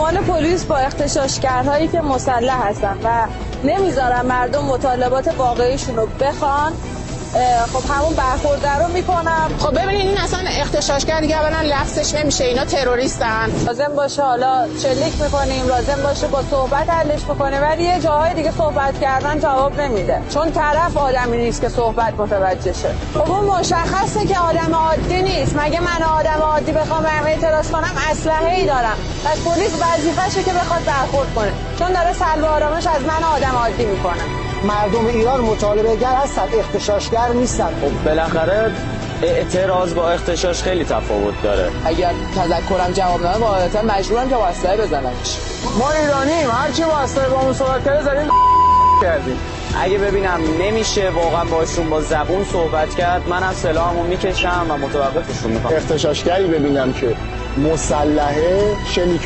تعامل پلیس با اغتشاشگرهایی که مسلح هستن و نمیذارن مردم مطالبات واقعیشون رو بخوان، خب همون برخورد رو میکنم. خب ببینید این اصلا اغتشاشگر دیگه اولا لفظش نمیشه، اینا تروریستن. لازم باشه حالا شلیک میکنیم، لازم باشه با صحبت حلش میکنه، ولی یه جاهای دیگه صحبت کردن جواب نمیده، چون طرف آدمی نیست که صحبت متوجه شه. خب اون مشخصه که آدم عادی نیست. مگه من آدم عادی بخوام اعتراض کنم اسلحه‌ای دارم؟ پس پلیس وظیفه‌شه که بخواد برخورد کنه، چون داره سلب آرامش از من آدم عادی میکنه. مردم ایران مطالبه گر هستن، اغتشاشگر نیستن. خب بالاخره اعتراض با اغتشاش خیلی تفاوت داره. اگر تذکرم جواب نداد واقعا مجبورم که با اسلحه بزنمش. ما ایرانیم، هر کی با اسلحه با اون صحبت کرده زدیم کردیم. اگه ببینم نمیشه واقعا باشون با زبون صحبت کرد، منم سلاحمو میکشم و متوقفشون میکنم. اغتشاشگری ببینم که مسلحه شلیک